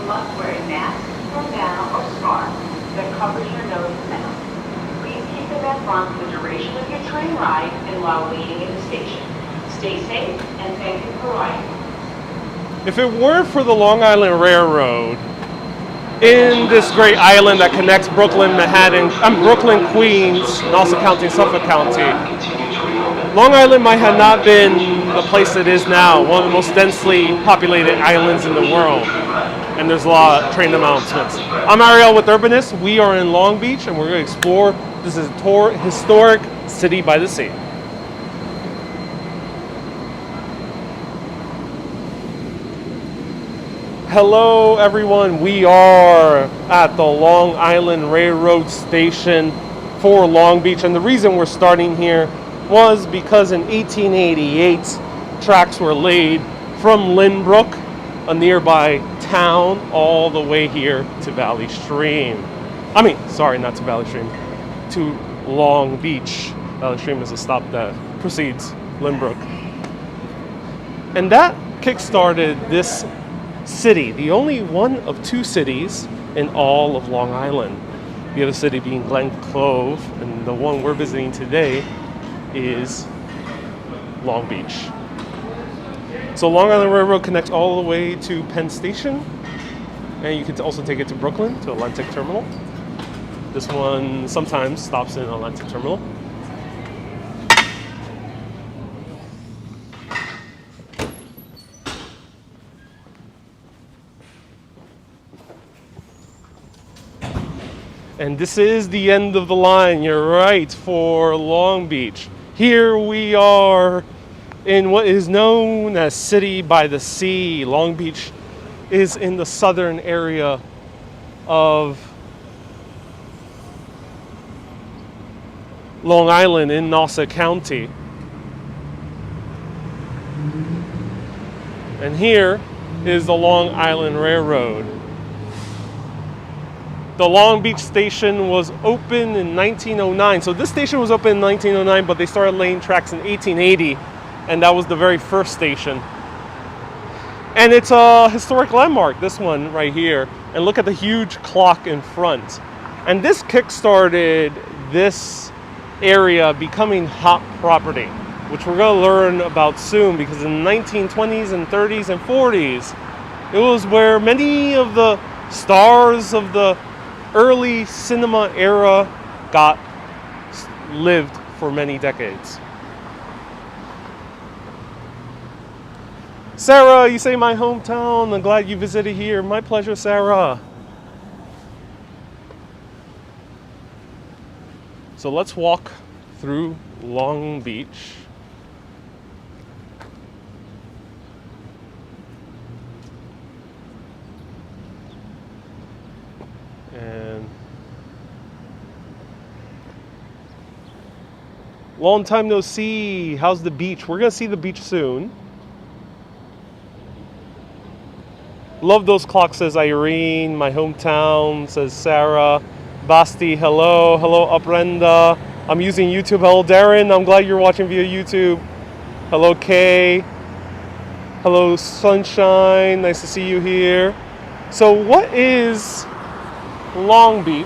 must wear a mask, bandana, or scarf that covers your nose and mouth. Please keep the mask on for the duration of your train ride and while waiting in the station. Stay safe and thank you for riding. If it weren't for the Long Island Railroad, in this great island that connects Brooklyn, Brooklyn, Queens, Nassau County, and Suffolk County, Long Island might have not been the place it is now, one of the most densely populated islands in the world. And there's a lot of train announcements. I'm Ariel with Urbanist. We are in Long Beach, and we're going to explore this historic city by the sea. Hello everyone, we are at the Long Island Railroad Station for Long Beach, and the reason we're starting here was because in 1888 tracks were laid from Lynbrook, a nearby town, all the way here to Valley Stream. Not to Valley Stream, to Long Beach. Valley Stream is a stop that precedes Lynbrook. And that kickstarted this city, the only one of two cities in all of Long Island. The other city being Glen Cove, and the one we're visiting today is Long Beach. So Long Island Railroad connects all the way to Penn Station, and you can also take it to Brooklyn, to Atlantic Terminal. This one sometimes stops in Atlantic Terminal. And this is the end of the line, you're right, for Long Beach. Here we are in what is known as City by the Sea. Long Beach is in the southern area of Long Island in Nassau County. And here is the Long Island Railroad. The Long Beach station was open in 1909. So this station was open in 1909, but they started laying tracks in 1880, and that was the very first station. And it's a historic landmark, this one right here. And look at the huge clock in front. And this kickstarted this area becoming hot property, which we're going to learn about soon, because in the 1920s and 30s and 40s, it was where many of the stars of the early cinema era lived for many decades. Sarah, you say my hometown. I'm glad you visited here. My pleasure, Sarah. So let's walk through Long Beach. And long time no see. How's the beach? We're gonna see the beach soon. Love those clocks, says Irene. My hometown, says Sarah. Basti, hello. Hello, Aprenda. I'm using YouTube. Hello, Darren. I'm glad you're watching via YouTube. Hello, Kay. Hello, Sunshine. Nice to see you here. So what is Long Beach?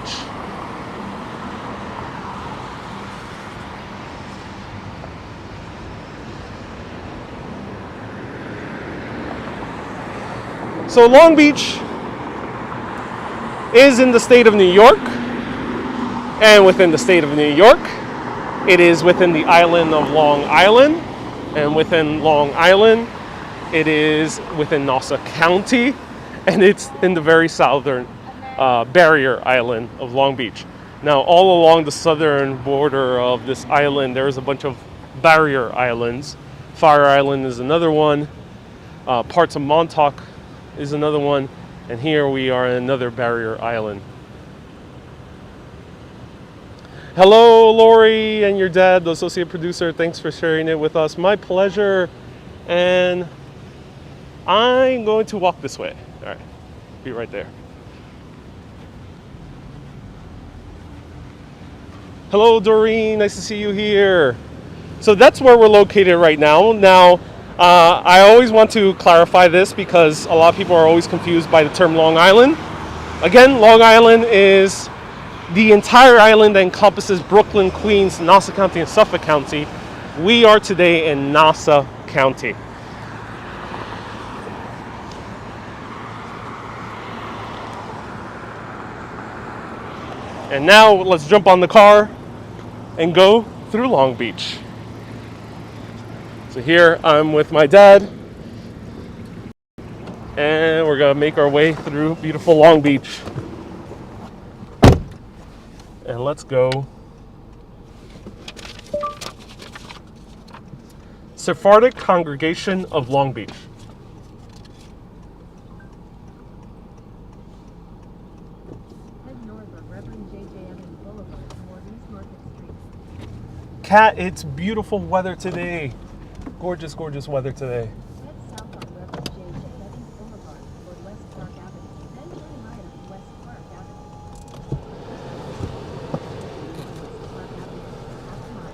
So Long Beach is in the state of New York, and within the state of New York, it is within the island of Long Island, and within Long Island, it is within Nassau County, and it's in the very southern barrier island of Long Beach. Now, all along the southern border of this island, there's a bunch of barrier islands. Fire Island is another one. Parts of Montauk is another one. And here we are in another barrier island. Hello, Lori, and your dad, the associate producer. Thanks for sharing it with us. My pleasure. And I'm going to walk this way. All right, be right there. Hello, Doreen. Nice to see you here. So that's where we're located right now. Now, I always want to clarify this because a lot of people are always confused by the term Long Island. Again, Long Island is the entire island that encompasses Brooklyn, Queens, Nassau County, and Suffolk County. We are today in Nassau County. And now let's jump on the car and go through Long Beach. So here I'm with my dad, and we're gonna make our way through beautiful Long Beach. And let's go. Sephardic Congregation of Long Beach. Kat, it's beautiful weather today. Gorgeous, gorgeous weather today. Head south on Reverend J. Evans Boulevard toward West Park Avenue, then turn right on West Park Avenue. West Park Avenue, half a mile.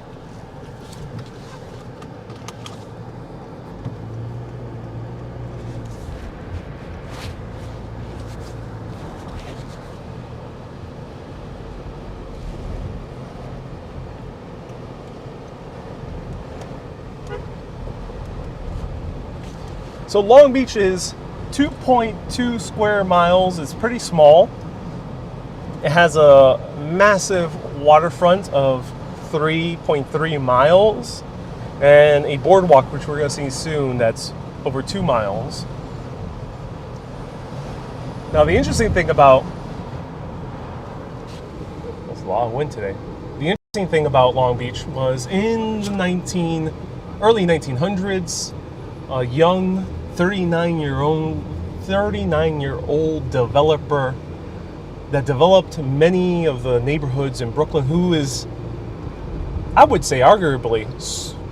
So Long Beach is 2.2 square miles. It's pretty small. It has a massive waterfront of 3.3 miles and a boardwalk, which we're going to see soon, that's over 2 miles. Now, the interesting thing about... There's a lot of wind today. The interesting thing about Long Beach was in the early 1900s, a young 39-year-old developer that developed many of the neighborhoods in Brooklyn, who is, I would say, arguably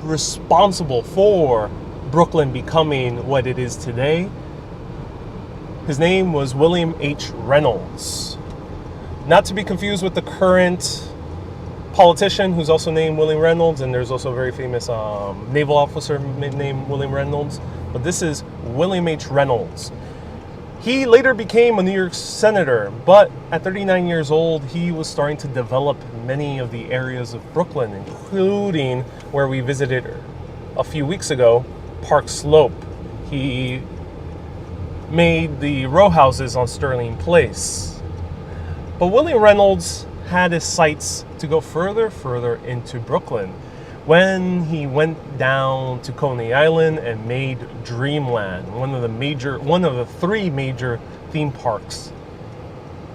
responsible for Brooklyn becoming what it is today. His name was William H. Reynolds. Not to be confused with the current politician who's also named William Reynolds, and there's also a very famous naval officer named William Reynolds. But this is William H. Reynolds. He later became a New York senator, but at 39 years old, he was starting to develop many of the areas of Brooklyn, including where we visited a few weeks ago, Park Slope. He made the row houses on Sterling Place. But William Reynolds had his sights to go further into Brooklyn when he went down to Coney Island and made Dreamland, one of the 3 major theme parks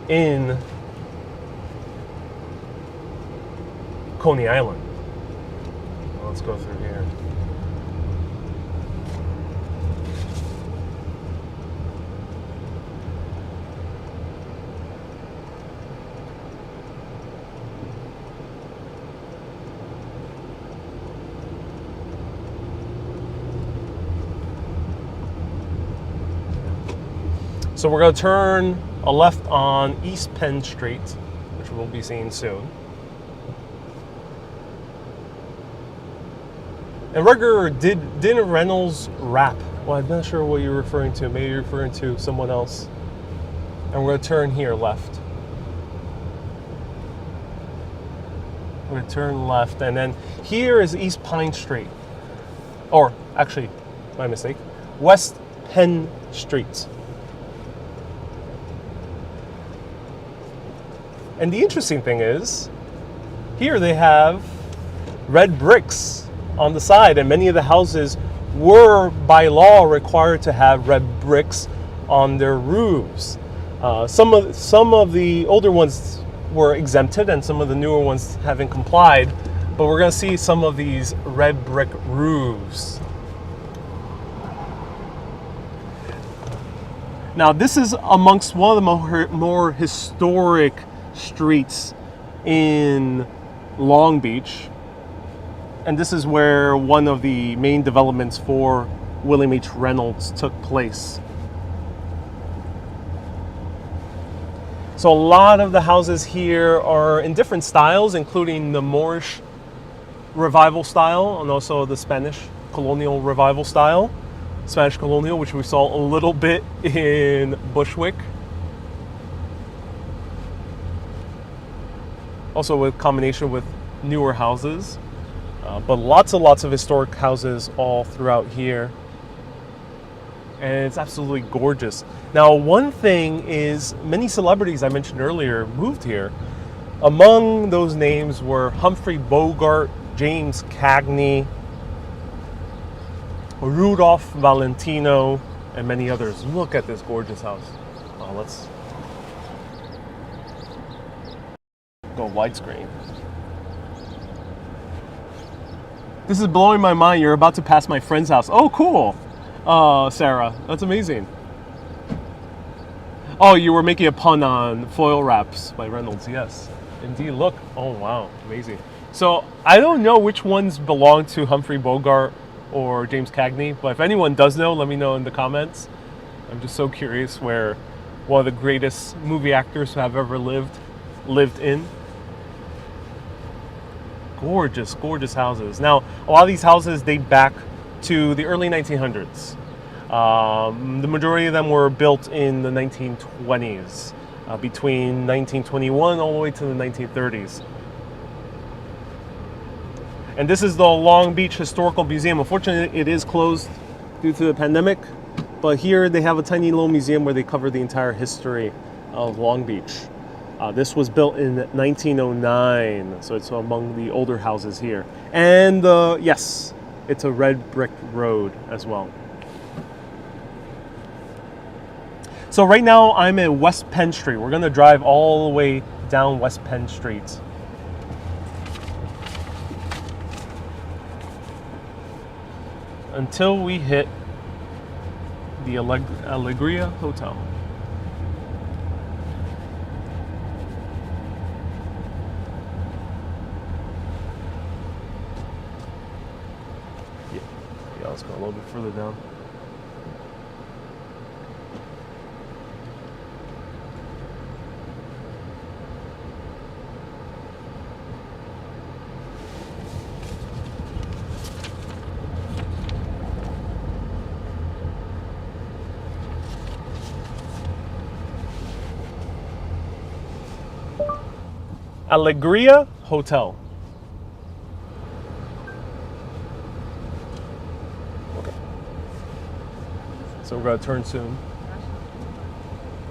in Coney Island. Let's go through here. So we're going to turn a left on East Penn Street, which we'll be seeing soon. And Rutger, didn't Reynolds rap? Well, I'm not sure what you're referring to. Maybe you're referring to someone else. And we're going to turn here left. We're going to turn left, and then here is East Pine Street. Or, actually, my mistake. West Penn Street. And the interesting thing is, here they have red bricks on the side, and many of the houses were by law required to have red bricks on their roofs. Some of the older ones were exempted, and some of the newer ones haven't complied. But we're going to see some of these red brick roofs. Now, this is amongst one of the more historic streets in Long Beach, and this is where one of the main developments for William H. Reynolds took place. So a lot of the houses here are in different styles, including the Moorish Revival style and also the Spanish Colonial Revival style. Spanish colonial, which we saw a little bit in Bushwick. Also a combination with newer houses, but lots and lots of historic houses all throughout here. And it's absolutely gorgeous. Now, one thing is many celebrities I mentioned earlier moved here. Among those names were Humphrey Bogart, James Cagney, Rudolph Valentino, and many others. Look at this gorgeous house. Let's go widescreen. This is blowing my mind. You're about to pass my friend's house. Oh, cool. Sarah, that's amazing. Oh, you were making a pun on foil wraps by Reynolds. Yes, indeed. Look. Oh, wow. Amazing. So I don't know which ones belong to Humphrey Bogart or James Cagney, but if anyone does know, let me know in the comments. I'm just so curious where one of the greatest movie actors who have ever lived in. Gorgeous, gorgeous houses. Now, a lot of these houses date back to the early 1900s. The majority of them were built in the 1920s, between 1921 all the way to the 1930s. And this is the Long Beach Historical Museum. Unfortunately, it is closed due to the pandemic, but here they have a tiny little museum where they cover the entire history of Long Beach. This was built in 1909, so it's among the older houses here. And yes, it's a red brick road as well. So right now I'm at West Penn Street. We're gonna drive all the way down West Penn Street. Until we hit the Alegria Hotel. Yeah, let's go a little bit further down. Alegria Hotel. Okay. So we're gonna turn soon.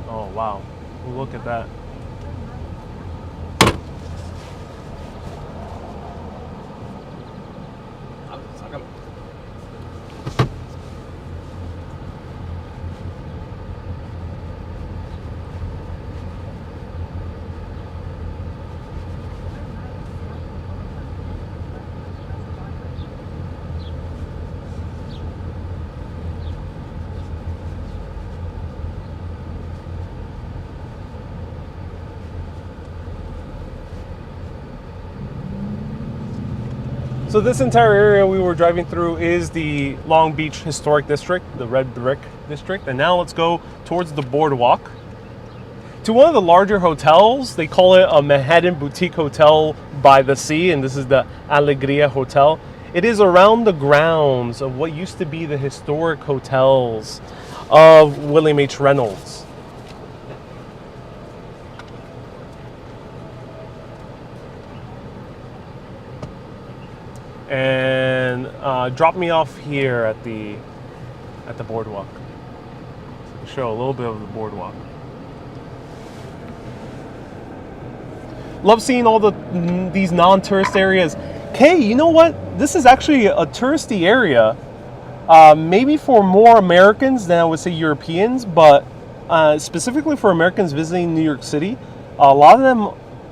Oh wow, look at that. So this entire area we were driving through is the Long Beach Historic District, the Red Brick District. And now let's go towards the Boardwalk to one of the larger hotels. They call it a Manhattan Boutique Hotel by the Sea, and this is the Alegria Hotel. It is around the grounds of what used to be the historic hotels of William H. Reynolds. And drop me off here at the boardwalk. So show a little bit of the boardwalk. Love seeing all these non-tourist areas. Hey, you know what? This is actually a touristy area. Maybe for more Americans than I would say Europeans, but specifically for Americans visiting New York City, a lot of them,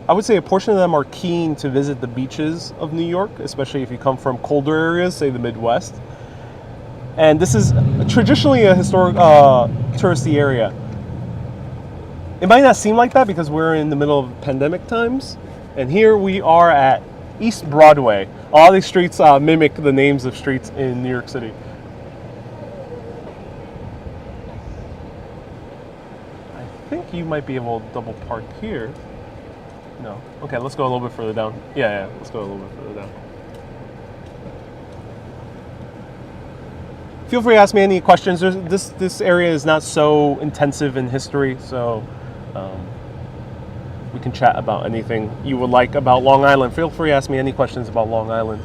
I would say a portion of them are keen to visit the beaches of New York, especially if you come from colder areas, say the Midwest. And this is traditionally a historic touristy area. It might not seem like that because we're in the middle of pandemic times. And here we are at East Broadway. All these streets mimic the names of streets in New York City. I think you might be able to double park here. No. Okay, let's go a little bit further down. Yeah, let's go a little bit further down. feel free to ask me any questions. This area is not so intensive in history, so we can chat about anything you would like about Long Island. Feel free to ask me any questions about Long Island.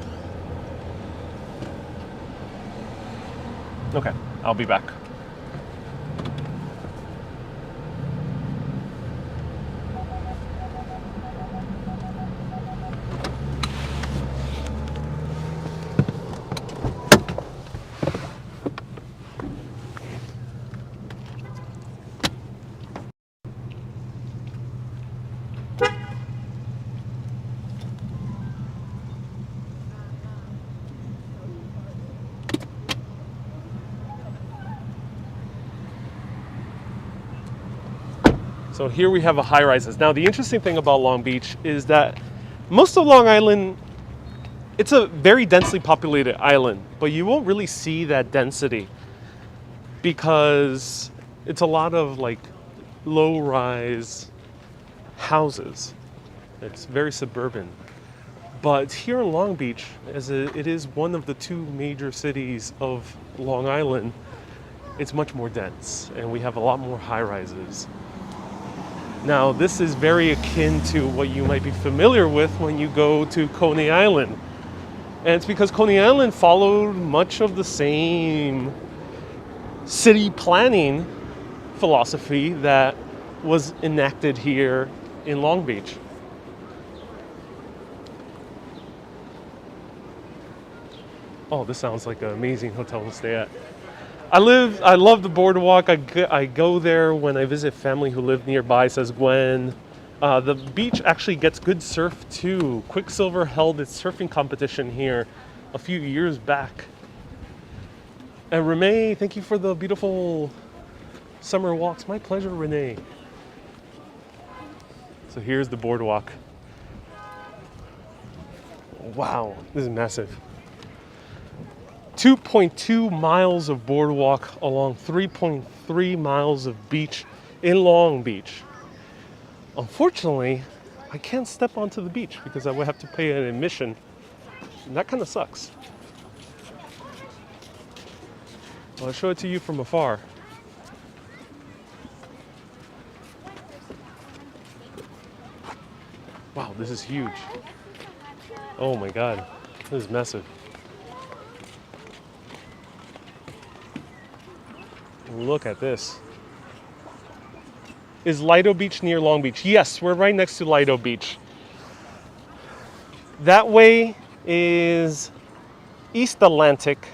Okay, I'll be back. So here we have a high rises. Now the interesting thing about Long Beach is that most of Long Island, it's a very densely populated island, but you won't really see that density because it's a lot of like low rise houses. It's very suburban. But here in Long Beach, it is one of the two major cities of Long Island, it's much more dense and we have a lot more high rises. Now, this is very akin to what you might be familiar with when you go to Coney Island. And it's because Coney Island followed much of the same city planning philosophy that was enacted here in Long Beach. Oh, this sounds like an amazing hotel to stay at. I love the Boardwalk. I go there when I visit family who live nearby, says Gwen. The beach actually gets good surf too. Quicksilver held its surfing competition here a few years back. And Renee, thank you for the beautiful summer walks. My pleasure, Renee. So here's the Boardwalk. Wow, this is massive. 2.2 miles of boardwalk along 3.3 miles of beach in Long Beach. Unfortunately, I can't step onto the beach because I would have to pay an admission. And that kind of sucks. Well, I'll show it to you from afar. Wow, this is huge. Oh my God, this is massive. Look at this. Is Lido Beach near Long Beach? Yes, we're right next to Lido Beach. That way is East Atlantic,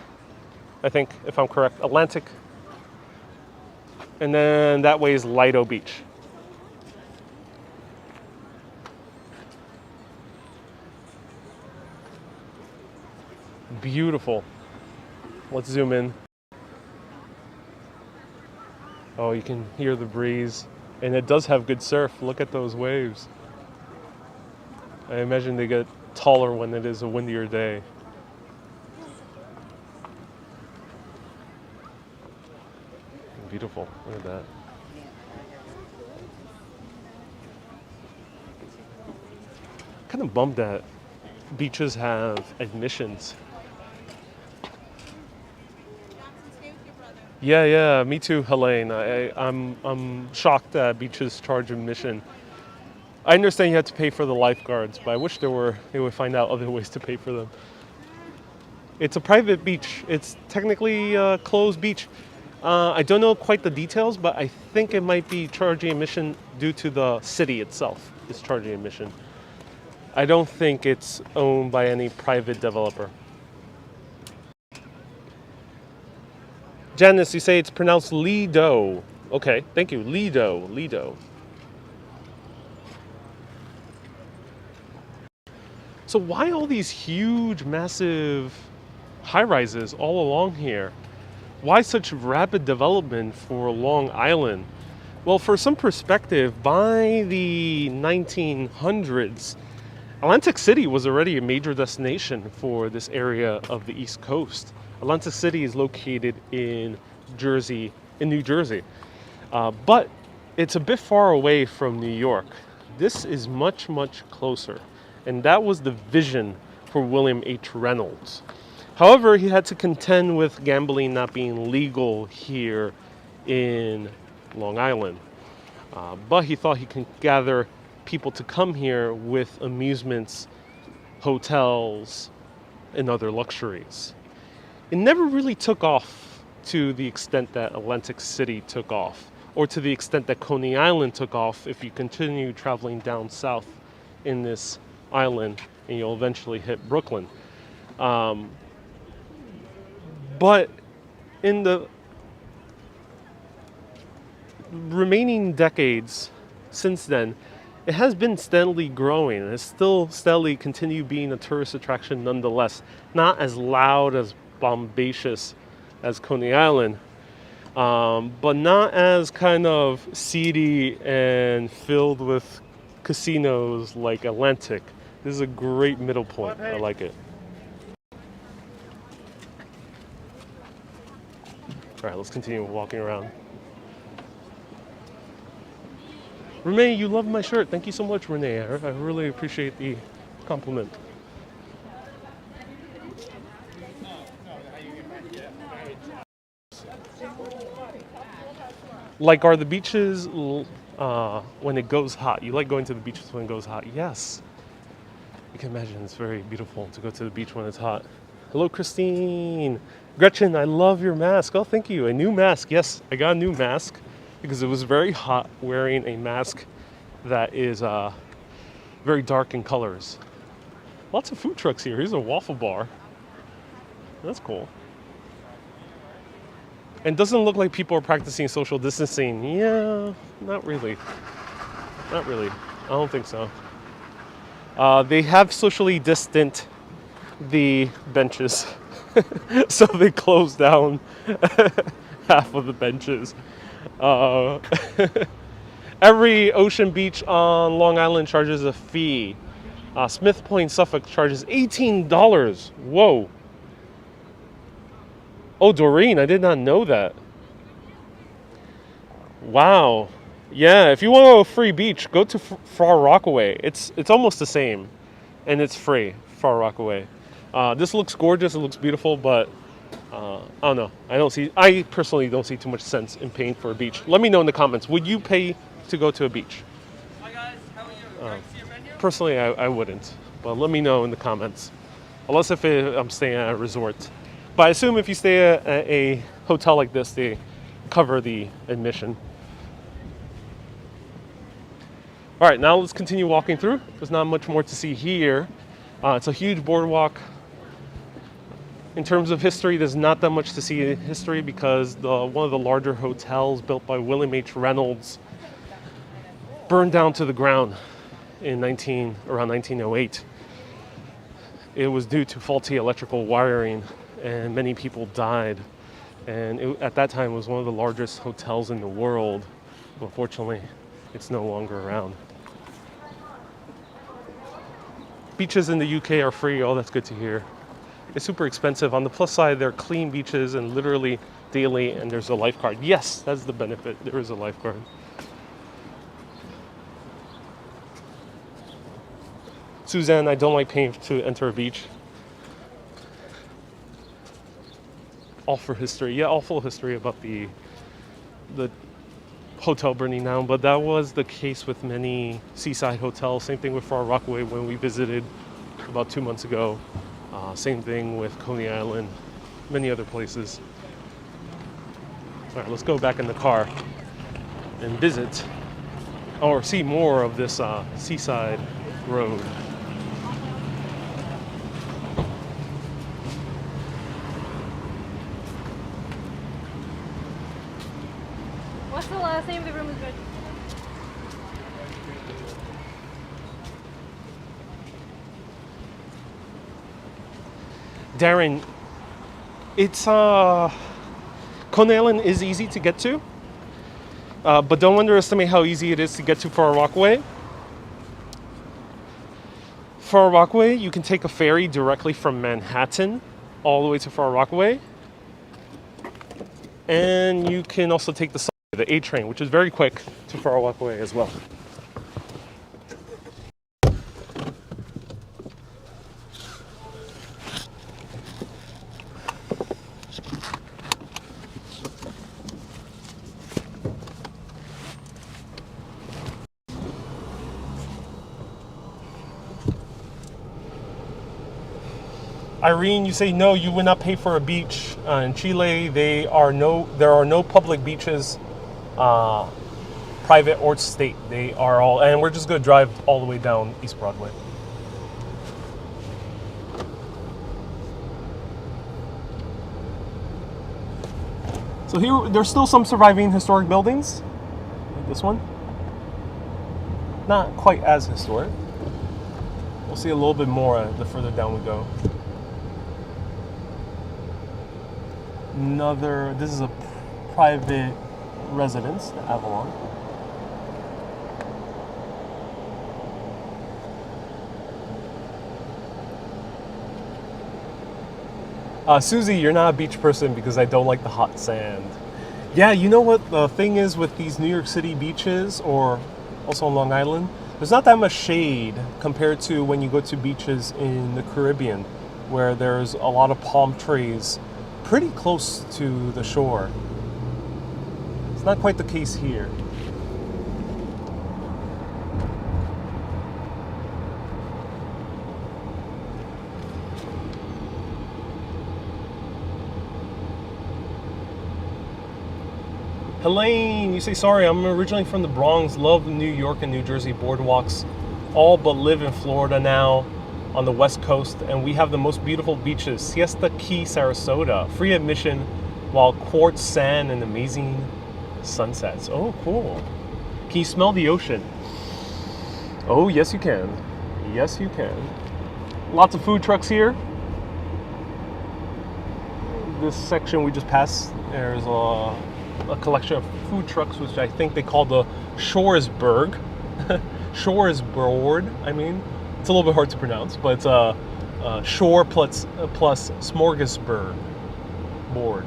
I think, if I'm correct. Atlantic. And then that way is Lido Beach. Beautiful. Let's zoom in. Oh, you can hear the breeze. And it does have good surf. Look at those waves. I imagine they get taller when it is a windier day. Beautiful. Look at that. Kind of bummed that beaches have admissions. Yeah, me too, Helene. I'm shocked that beaches charge admission. I understand you have to pay for the lifeguards, but I wish they would find out other ways to pay for them. It's a private beach. It's technically a closed beach. I don't know quite the details, but I think it might be charging admission due to the city itself is charging admission. I don't think it's owned by any private developer. Janice, you say it's pronounced Lido. Okay, thank you. Lido. So why all these huge, massive high-rises all along here? Why such rapid development for Long Island? Well, for some perspective, by the 1900s, Atlantic City was already a major destination for this area of the East Coast. Atlantic City is located in New Jersey, but it's a bit far away from New York. This is much, much closer, and that was the vision for William H. Reynolds. However, he had to contend with gambling not being legal here in Long Island. But he thought he could gather people to come here with amusements, hotels, and other luxuries. It never really took off to the extent that Atlantic City took off, or to the extent that Coney Island took off if you continue traveling down south in this island and you'll eventually hit Brooklyn. But in the remaining decades since then, it has been steadily growing and it's still steadily continued being a tourist attraction nonetheless. Not as loud, as bombacious as Coney Island, but not as kind of seedy and filled with casinos like Atlantic. This is a great middle point. I like it. All right, let's continue walking around. Renee, you love my shirt. Thank you so much, Renee. I really appreciate the compliment. Like, are the beaches when it goes hot? You like going to the beaches when it goes hot? Yes. You can imagine it's very beautiful to go to the beach when it's hot. Hello, Christine. Gretchen, I love your mask. Oh, thank you. A new mask. Yes, I got a new mask because it was very hot wearing a mask that is very dark in colors. Lots of food trucks here. Here's a waffle bar. That's cool. And doesn't look like people are practicing social distancing. Yeah, not really. Not really. I don't think so. They have socially distant the benches. So they closed down half of the benches. Every ocean beach on Long Island charges a fee. Smith Point, Suffolk charges $18. Whoa. Oh, Doreen, I did not know that. Wow. Yeah, if you want a free beach, go to Far Rockaway. It's almost the same, and it's free. Far Rockaway. This looks gorgeous. It looks beautiful, but I don't know. I personally don't see too much sense in paying for a beach. Let me know in the comments. Would you pay to go to a beach? Hi guys, how are you? Would you like to see your menu? Personally, I wouldn't. But let me know in the comments. Unless if I'm staying at a resort. But I assume if you stay at a hotel like this, they cover the admission. All right, now let's continue walking through. There's not much more to see here. It's a huge boardwalk. In terms of history, there's not that much to see in history because one of the larger hotels built by William H. Reynolds burned down to the ground in around 1908. It was due to faulty electrical wiring, and many people died. And at that time, it was one of the largest hotels in the world. Unfortunately, it's no longer around. Beaches in the UK are free. Oh, that's good to hear. It's super expensive. On the plus side, they're clean beaches and literally daily, and there's a lifeguard. Yes, that's the benefit. There is a lifeguard. Suzanne, I don't like paying to enter a beach. Awful history. Yeah, awful history about the hotel burning down, but that was the case with many seaside hotels. Same thing with Far Rockaway when we visited about 2 months ago. Same thing with Coney Island, many other places. All right, let's go back in the car and visit or see more of this seaside road. What's the last name of the room is good? Darren, it's Coney Island is easy to get to, but don't underestimate how easy it is to get to Far Rockaway. Far Rockaway, you can take a ferry directly from Manhattan all the way to Far Rockaway, and you can also take the A train, which is very quick to Far Rockaway as well. Irene, you say no, you would not pay for a beach in Chile. There are no public beaches, private or state. They are all, and we're just going to drive all the way down East Broadway. So here, there's still some surviving historic buildings. Like this one. Not quite as historic. We'll see a little bit more the further down we go. This is a private residence, the Avalon. Susie, you're not a beach person because I don't like the hot sand. Yeah, you know what the thing is with these New York City beaches, or also on Long Island? There's not that much shade compared to when you go to beaches in the Caribbean, where there's a lot of palm trees pretty close to the shore. It's not quite the case here. Helene, you say, sorry, I'm originally from the Bronx, love New York and New Jersey boardwalks, all but live in Florida now on the West Coast, and we have the most beautiful beaches. Siesta Key Sarasota, free admission, while quartz sand and amazing sunsets. Oh, cool. Can you smell the ocean? Oh, yes you can. Yes you can. Lots of food trucks here. This section we just passed, there's a collection of food trucks, which I think they call the Shoresburg. Shoresboard, I mean. It's a little bit hard to pronounce, but it's shore plus smorgasbord board.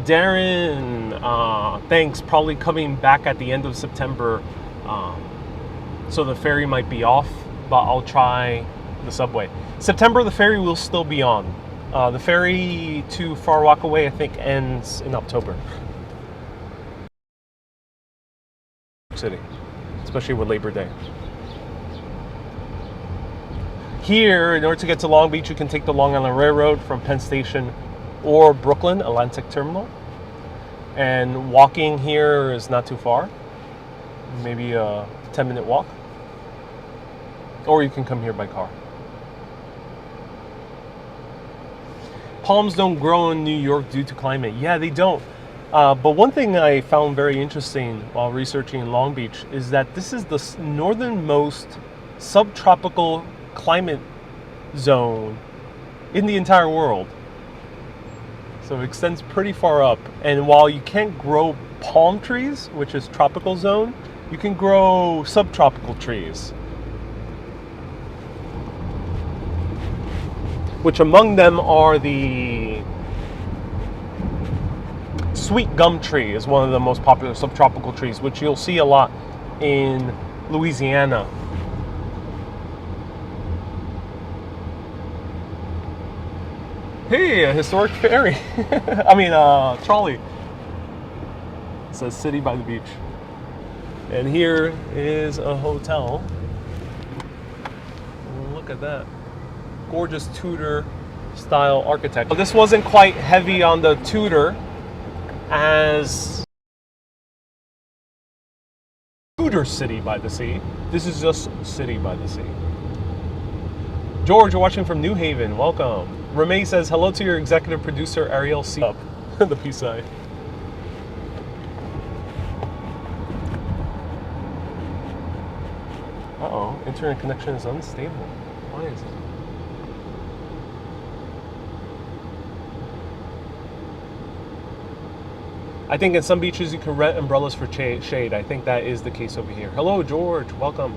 Darren, thanks. Probably coming back at the end of September, so the ferry might be off, but I'll try the subway. September, the ferry will still be on. The ferry to Far Rockaway, I think, ends in October. City, especially with Labor Day. Here, in order to get to Long Beach, you can take the Long Island Railroad from Penn Station or Brooklyn Atlantic Terminal. And walking here is not too far. Maybe a 10-minute walk. Or you can come here by car. Palms don't grow in New York due to climate. Yeah, they don't. But one thing I found very interesting while researching Long Beach is that this is the northernmost subtropical climate zone in the entire world. So it extends pretty far up. And while you can't grow palm trees, which is tropical zone, you can grow subtropical trees. Which among them are the sweet gum tree is one of the most popular subtropical trees, which you'll see a lot in Louisiana. Hey, a historic ferry. I mean, trolley. It says City by the Beach. And here is a hotel. Look at that. Gorgeous Tudor style architecture. This wasn't quite heavy on the Tudor as Tudor City by the Sea. This is just City by the Sea. George, you're watching from New Haven. Welcome. Ramey says, hello to your executive producer, Ariel C. Up the peace side. Uh-oh, internet connection is unstable. Why is it? I think in some beaches you can rent umbrellas for shade. I think that is the case over here. Hello, George. Welcome.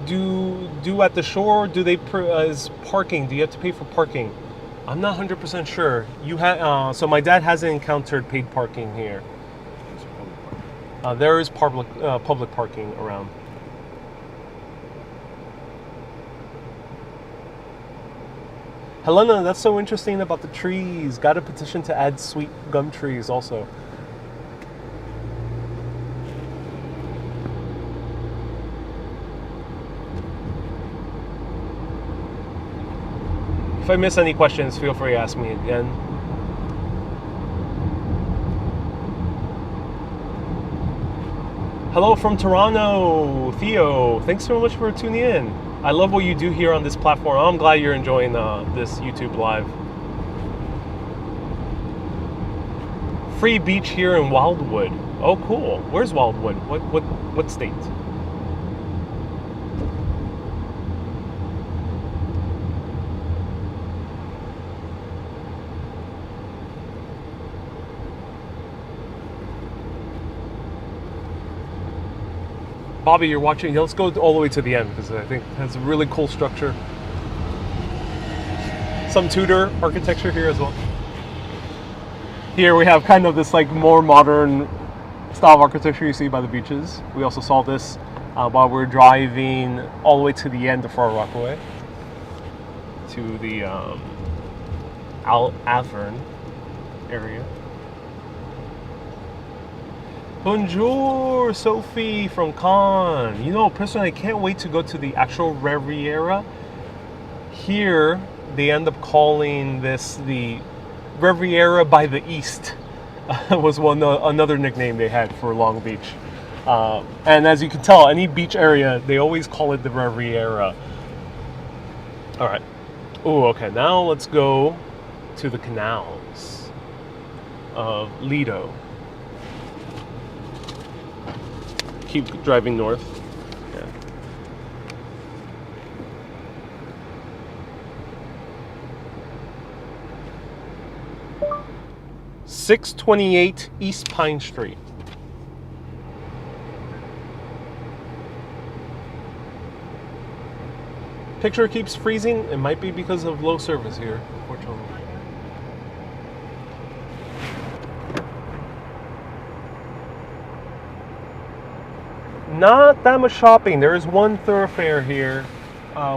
Do at the shore, do they is parking? Do you have to pay for parking? I'm not 100% sure. You had so my dad hasn't encountered paid parking here. There is public parking around. Helena, that's so interesting about the trees. Got a petition to add sweet gum trees also. If I miss any questions, feel free to ask me again. Hello from Toronto, Theo. Thanks so much for tuning in. I love what you do here on this platform. I'm glad you're enjoying this YouTube live. Free beach here in Wildwood. Oh, cool. Where's Wildwood? What state? Bobby, you're watching. Let's go all the way to the end because I think it has a really cool structure. Some Tudor architecture here as well. Here we have kind of this like more modern style of architecture you see by the beaches. We also saw this while we're driving all the way to the end of Far Rockaway to the Alvern area. Bonjour, Sophie from Cannes. You know, personally, I can't wait to go to the actual Riviera. Here, they end up calling this the Riviera by the East. Was another nickname they had for Long Beach. And as you can tell, any beach area, they always call it the Riviera. All right. Oh, okay. Now let's go to the canals of Lido. Keep driving north. Yeah. .628 East Pine Street. Picture keeps freezing. It might be because of low service here, unfortunately. Not that much shopping. There is one thoroughfare here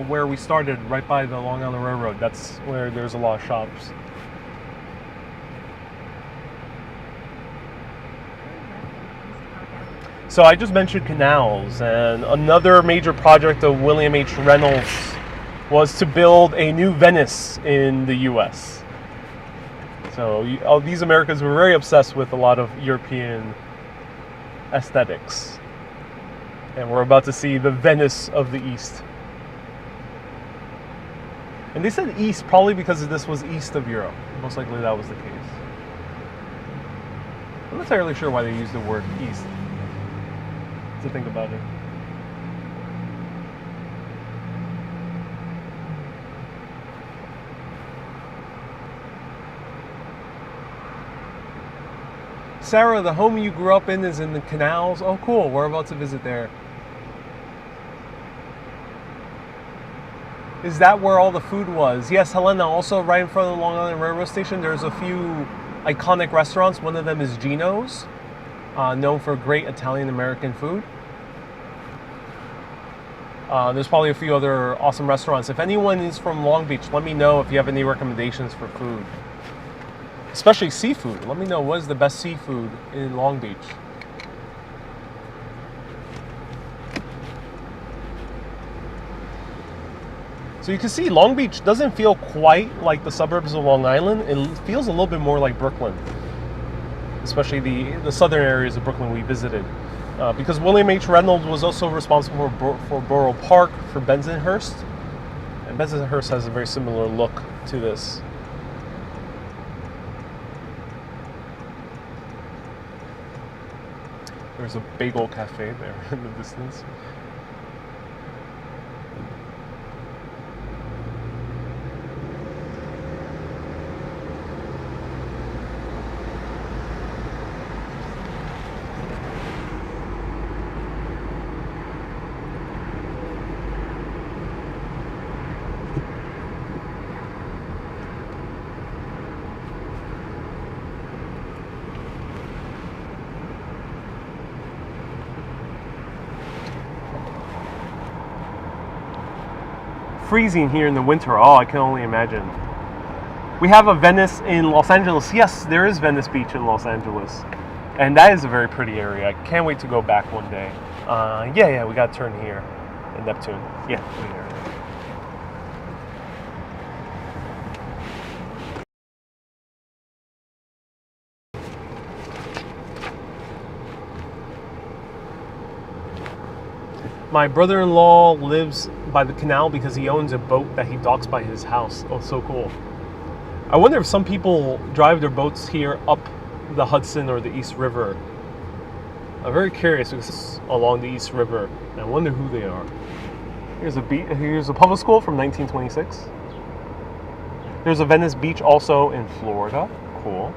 where we started, right by the Long Island Railroad. That's where there's a lot of shops. So I just mentioned Canals, and another major project of William H. Reynolds was to build a new Venice in the U.S. So these Americans were very obsessed with a lot of European aesthetics. And we're about to see the Venice of the East. And they said East probably because this was east of Europe. Most likely that was the case. I'm not entirely sure why they used the word East. To think about it. Sarah, the home you grew up in is in the Canals. Oh, cool. We're about to visit there. Is that where all the food was? Yes, Helena, also right in front of the Long Island Railroad Station, there's a few iconic restaurants. One of them is Gino's, known for great Italian-American food. There's probably a few other awesome restaurants. If anyone is from Long Beach, let me know if you have any recommendations for food. Especially seafood. Let me know what is the best seafood in Long Beach. So you can see Long Beach doesn't feel quite like the suburbs of Long Island. It feels a little bit more like Brooklyn. Especially the southern areas of Brooklyn we visited. Because William H. Reynolds was also responsible for Borough Park, for Bensonhurst. And Bensonhurst has a very similar look to this. There's a bagel cafe there in the distance. Freezing here in the winter. Oh, I can only imagine. We have a Venice in Los Angeles. Yes, there is Venice Beach in Los Angeles. And that is a very pretty area. I can't wait to go back one day. Yeah, we got to turn here in Neptune. Yeah, right here. My brother-in-law lives by the canal because he owns a boat that he docks by his house. Oh, so cool. I wonder if some people drive their boats here up the Hudson or the East River. I'm very curious because it's along the East River. I wonder who they are. Here's a public school from 1926. There's a Venice Beach also in Florida. Cool.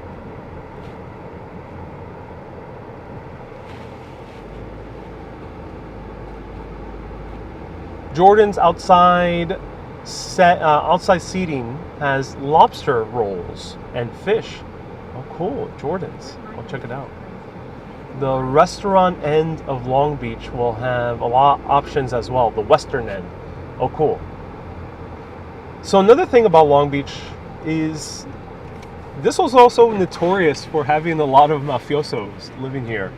Jordan's outside seating has lobster rolls and fish. Oh, cool. Jordan's. I'll check it out. The restaurant end of Long Beach will have a lot of options as well. The western end. Oh, cool. So another thing about Long Beach is this was also notorious for having a lot of mafiosos living here.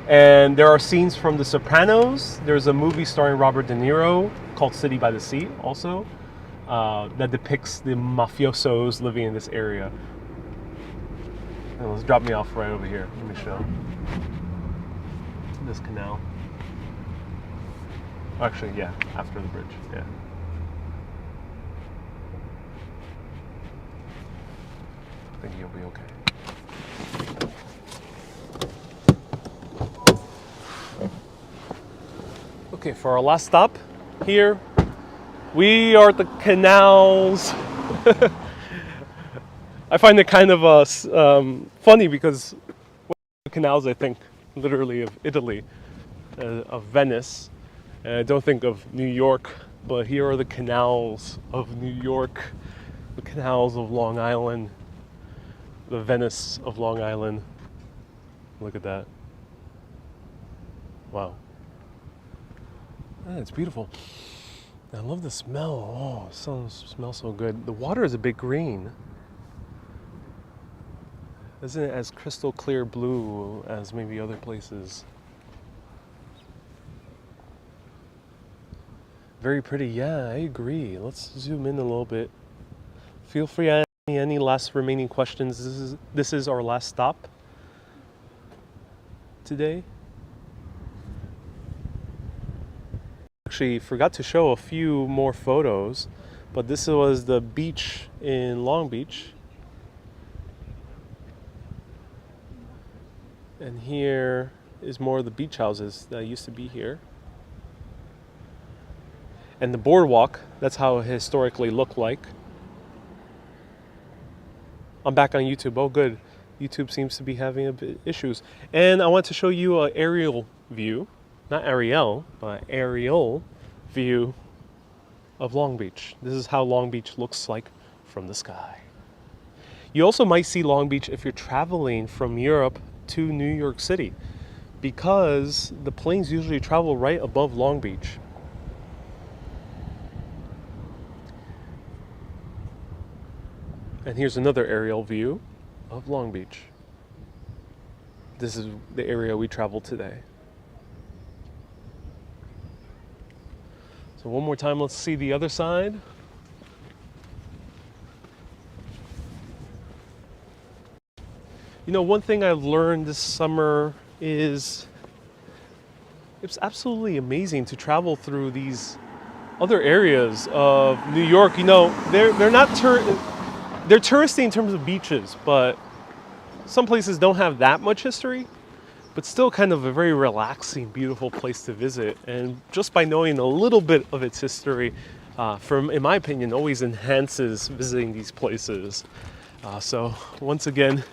And there are scenes from The Sopranos. There's a movie starring Robert De Niro called City by the Sea also that depicts the mafiosos living in this area. And let's drop me off right over here. Let me show this canal. Actually, yeah, after the bridge, yeah. I think you'll be okay. Okay, for our last stop here, we are at the Canals. I find it kind of funny because the canals, I think literally of Italy, of Venice, and I don't think of New York, but here are the canals of New York, the canals of Long Island, the Venice of Long Island. Look at that. Wow. It's beautiful. I love the smell. Oh, it smells so good. The water is a bit green. Isn't it as crystal clear blue as maybe other places? Very pretty. Yeah, I agree. Let's zoom in a little bit. Feel free to ask me any last remaining questions. This is our last stop today. Actually forgot to show a few more photos, but this was the beach in Long Beach, and here is more of the beach houses that used to be here, and the boardwalk. That's how it historically looked like. I'm back on YouTube. Oh, good. YouTube seems to be having a bit issues, and I want to show you an aerial view. Not Ariel, but aerial view of Long Beach. This is how Long Beach looks like from the sky. You also might see Long Beach if you're traveling from Europe to New York City, because the planes usually travel right above Long Beach. And here's another aerial view of Long Beach. This is the area we traveled today. So one more time, let's see the other side. You know, one thing I've learned this summer is it's absolutely amazing to travel through these other areas of New York. You know, they're touristy in terms of beaches, but some places don't have that much history. But still kind of a very relaxing, beautiful place to visit. And just by knowing a little bit of its history, in my opinion, always enhances visiting these places. So once again,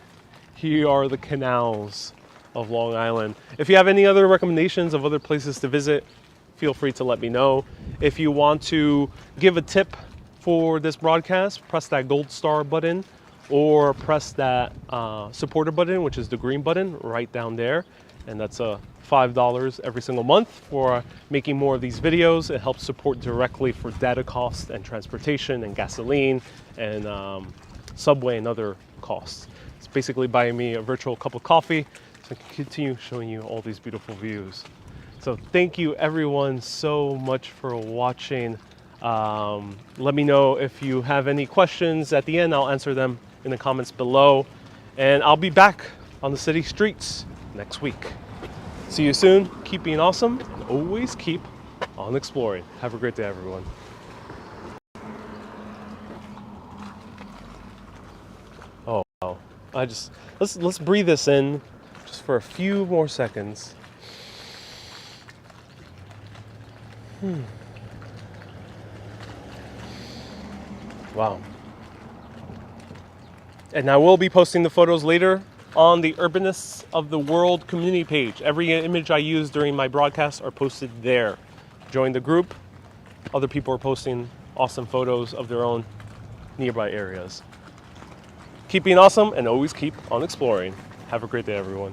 here are the canals of Long Island. If you have any other recommendations of other places to visit, feel free to let me know. If you want to give a tip for this broadcast, press that gold star button, or press that supporter button, which is the green button right down there. And that's $5 every single month for making more of these videos. It helps support directly for data costs and transportation and gasoline and subway and other costs. It's basically buying me a virtual cup of coffee so I can continue showing you all these beautiful views. So thank you everyone so much for watching. Let me know if you have any questions at the end. I'll answer them in the comments below. And I'll be back on the city streets next week. See you soon. Keep being awesome and always keep on exploring. Have a great day, everyone. Oh, wow. Let's breathe this in just for a few more seconds. Wow. And I will be posting the photos later on the Urbanists of the World community page. Every image I use during my broadcasts are posted there. Join the group. Other people are posting awesome photos of their own nearby areas. Keep being awesome and always keep on exploring. Have a great day, everyone.